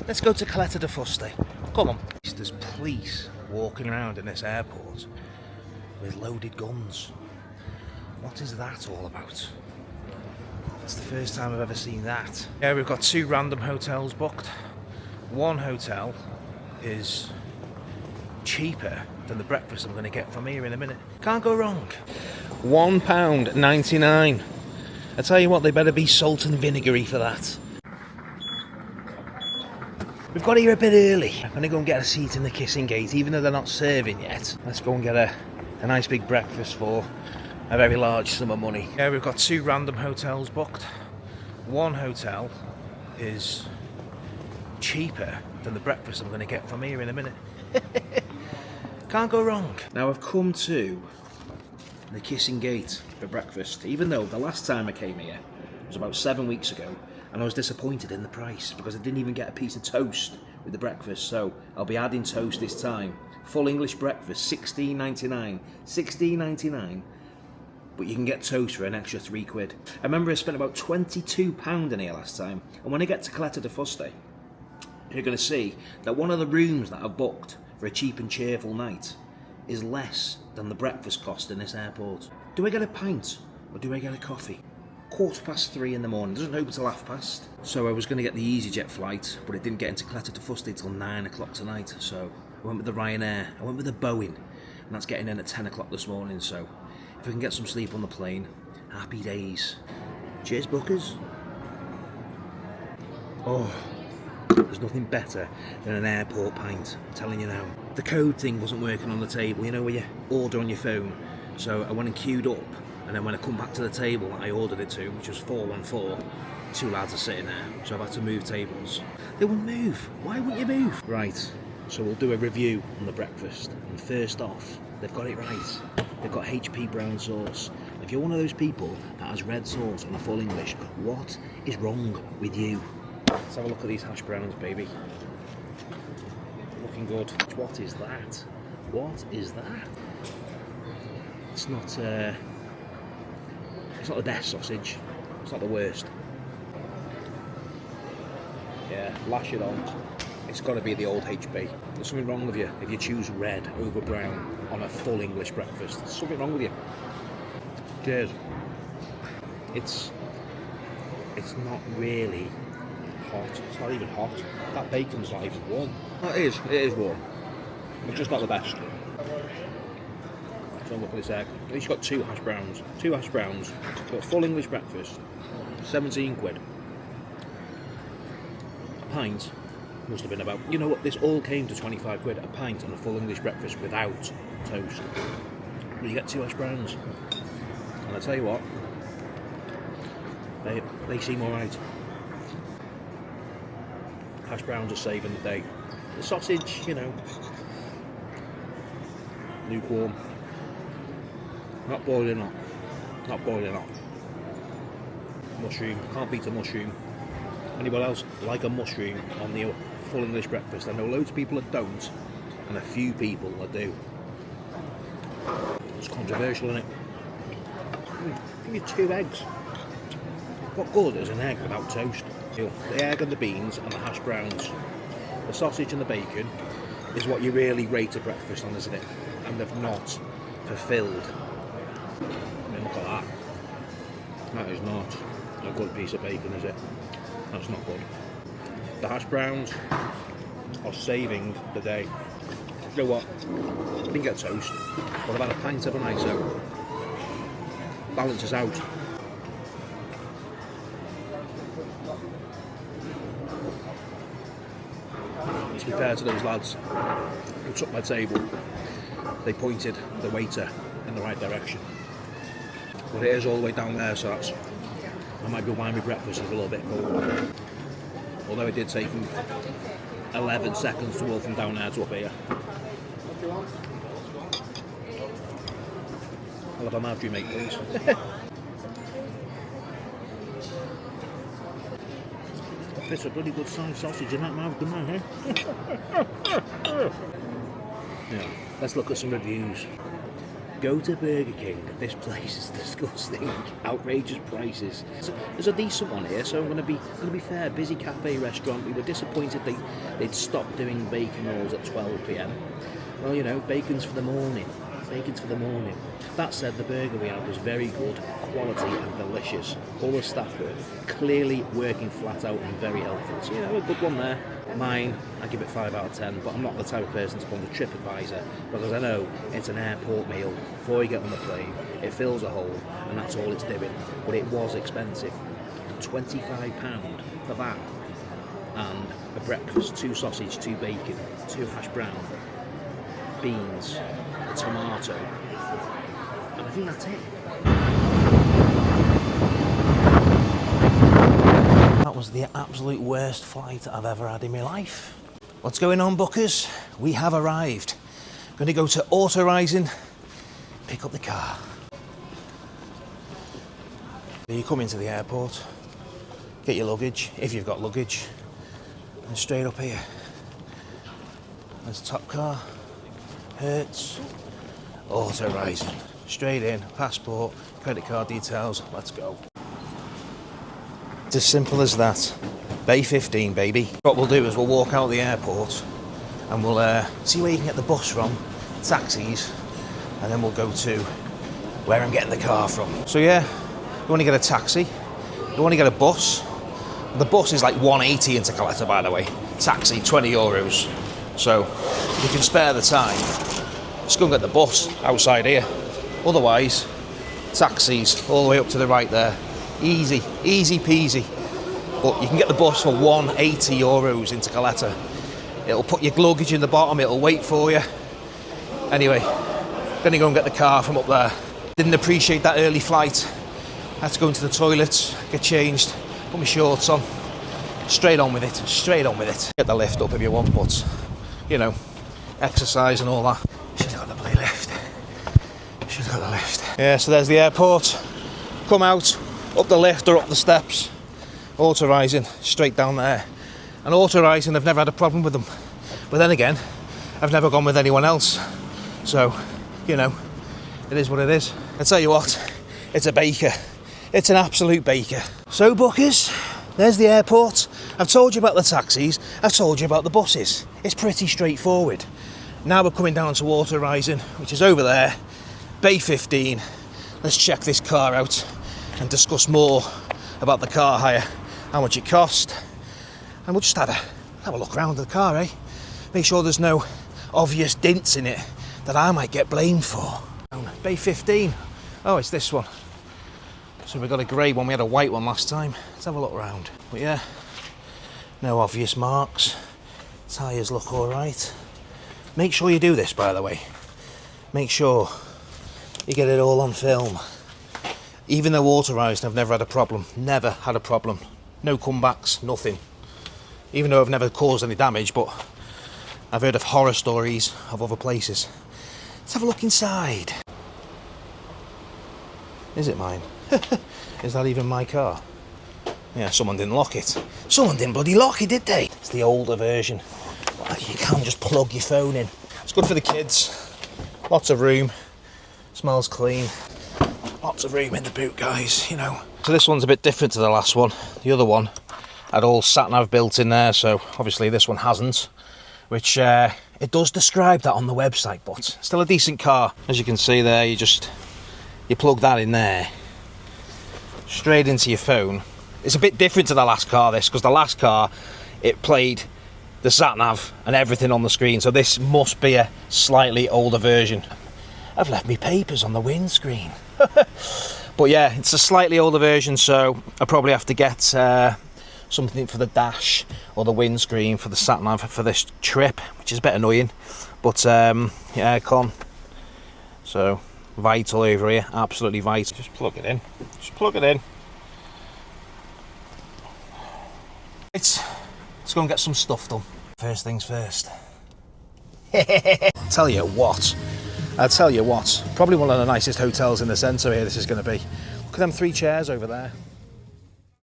Let's go to caletadefuste. Come on. There's police walking around in this airport with loaded guns. What is that all about? It's the first time I've ever seen that. Yeah, we've got 2 random hotels booked. One hotel is cheaper than the breakfast I'm going to get from here in a minute. Can't go wrong. £1.99. I tell you what, they better be salt and vinegary for that. We've got here a bit early. I'm going to go and get a seat in the kissing gate, even though they're not serving yet. Let's go and get a nice big breakfast for a very large sum of money. Yeah, we've got 2 random hotels booked. One hotel is cheaper than the breakfast I'm going to get from here in a minute. Can't go wrong. Now I've come to the kissing gate for breakfast, even though the last time I came here was about 7 weeks ago, and I was disappointed in the price because I didn't even get a piece of toast with the breakfast. So I'll be adding toast this time. Full English breakfast, $16.99. $16.99. But you can get toast for an extra £3. I remember I spent about £22 in here last time, and when I get to caletadefuste, you're going to see that one of the rooms that I've booked for a cheap and cheerful night is less than the breakfast cost in this airport. Do I get a pint or do I get a coffee? 3:15 in the morning, doesn't open till past. So I was going to get the EasyJet flight, but it didn't get into caletadefuste till 9 o'clock tonight. So I went with the Ryanair, I went with the Boeing, and that's getting in at 10 o'clock this morning. So if we can get some sleep on the plane, happy days. Cheers, bookers. Oh, there's nothing better than an airport pint, I'm telling you now. The code thing wasn't working on the table, you know, where you order on your phone. So I went and queued up, and then when I come back to the table that I ordered it to, which was 414, 2 lads are sitting there, so I've had to move tables. They wouldn't move. Why wouldn't you move? Right, so we'll do a review on the breakfast. And first off, they've got it right. They've got HP brown sauce. If you're one of those people that has red sauce on a full English, what is wrong with you? Let's have a look at these hash browns, baby. Looking good. What is that? What is that? It's not the best sausage. It's not the worst. Yeah, lash it on. It's got to be the old HP. There's something wrong with you if you choose red over brown on a full English breakfast. There's something wrong with you. Cheers. It's not really hot. It's not even hot. That bacon's not even warm. Oh, it is warm. It's just not the best. So look at this egg. At least got 2 hash browns. 2 hash browns. Got full English breakfast. 17 quid. A pint must have been about, you know what, this all came to 25 quid. A pint and a full English breakfast without toast. But you get 2 hash browns. And I tell you what, they seem alright. Hash browns are saving the day. The sausage, you know, lukewarm. Not boiling hot. Not boiling hot. Mushroom. Can't beat a mushroom. Anyone else like a mushroom on the full English breakfast? I know loads of people that don't, and a few people that do. It's controversial, isn't it? Give you 2 eggs. What good is an egg without toast? The egg and the beans and the hash browns. The sausage and the bacon is what you really rate a breakfast on, isn't it? And they've not fulfilled. I mean, look at that. That is not a good piece of bacon, is it? That's not good. The hash browns are saving the day. You know what? I didn't get toast, but I've had a pint of an ISO. Balances out. To be fair to those lads who took my table, they pointed the waiter in the right direction. But it is all the way down there, so that might be why my breakfast is a little bit cold. Although it did take them 11 seconds to walk from down there to up here. I'll have a Marjorie, mate, please. It's a bloody good sized sausage in that mouth, couldn't I, Yeah, let's look at some reviews. Go to Burger King. This place is disgusting. Outrageous prices. There's a decent one here, so I'm gonna be fair. Busy cafe restaurant. We were disappointed they'd stopped doing bacon rolls at 12 p.m. Well, you know, bacon's for the morning. Bacon's for the morning. That said, the burger we had was very good, quality and delicious. All the staff were clearly working flat out and very helpful. So, you know, a good one there. Mine, I give it 5 out of 10, but I'm not the type of person to go on the TripAdvisor because I know it's an airport meal. Before you get on the plane, it fills a hole and that's all it's doing. But it was expensive. £25 for that. And a breakfast, 2 sausage, 2 bacon, 2 hash brown, beans, a tomato, and I think that's it. That was the absolute worst flight I've ever had in my life. What's going on, bookers? We have arrived. Going to go to Auto Rising, pick up the car. You come into the airport, get your luggage, if you've got luggage, and straight up here. There's the top car. Hertz, Auto Rising, straight in, passport, credit card details, let's go. It's as simple as that. Bay 15, baby. What we'll do is we'll walk out the airport and we'll see where you can get the bus from, taxis, and then we'll go to where I'm getting the car from. So yeah, you want to get a taxi, you want to get a bus. The bus is like 180 into Caleta, by the way. Taxi, 20 euros. So if you can spare the time, just go and get the bus outside here. Otherwise, taxis all the way up to the right there. Easy, easy peasy. But you can get the bus for 180 euros into Caleta. It'll put your luggage in the bottom, it'll wait for you. Anyway, gonna go and get the car from up there. Didn't appreciate that early flight. Had to go into the toilets, get changed, put my shorts on. Straight on with it, straight on with it. Get the lift up if you want, but you know, exercise and all that. Should have got the bloody lift. Should have got the lift. Yeah, so there's the airport. Come out, up the lift or up the steps. Auto Rising, straight down there. And Auto Rising, I've never had a problem with them. But then again, I've never gone with anyone else. So, you know, it is what it is. I tell you what, it's a baker. It's an absolute baker. So, bookers, there's the airport. I've told you about the taxis. I've told you about the buses. It's pretty straightforward. Now we're coming down to Auto Rising, which is over there, Bay 15. Let's check this car out and discuss more about the car hire, how much it cost, and we'll just have a look around the car, eh? Make sure there's no obvious dents in it that I might get blamed for. Bay 15. Oh, it's this one. So we've got a grey one, we had a white one last time. Let's have a look around. But yeah, no obvious marks. Tyres look alright. Make sure you do this, by the way. Make sure you get it all on film. Even though Auto Rising, I've never had a problem. Never had a problem. No comebacks, nothing. Even though I've never caused any damage, but I've heard of horror stories of other places. Let's have a look inside. Is it mine? Is that even my car? Yeah, someone didn't lock it. Someone didn't bloody lock it, did they? It's the older version. You can't just plug your phone in. It's good for the kids. Lots of room. Smells clean. Lots of room in the boot, guys, you know. So this one's a bit different to the last one. The other one had all sat-nav built in there, so obviously this one hasn't. Which, it does describe that on the website, but still a decent car. As you can see there, you plug that in there. Straight into your phone. It's a bit different to the last car, this, because the last car, it played the sat-nav and everything on the screen, so this must be a slightly older version. I've left me papers on the windscreen. But yeah, it's a slightly older version, so I probably have to get something for the dash or the windscreen for the sat-nav for this trip, which is a bit annoying, but yeah, aircon, so vital over here, absolutely vital. Just plug it in, just plug it in. Let's go and get some stuff done. First things first. I'll tell you what, probably one of the nicest hotels in the centre here this is going to be. Look at them 3 chairs over there.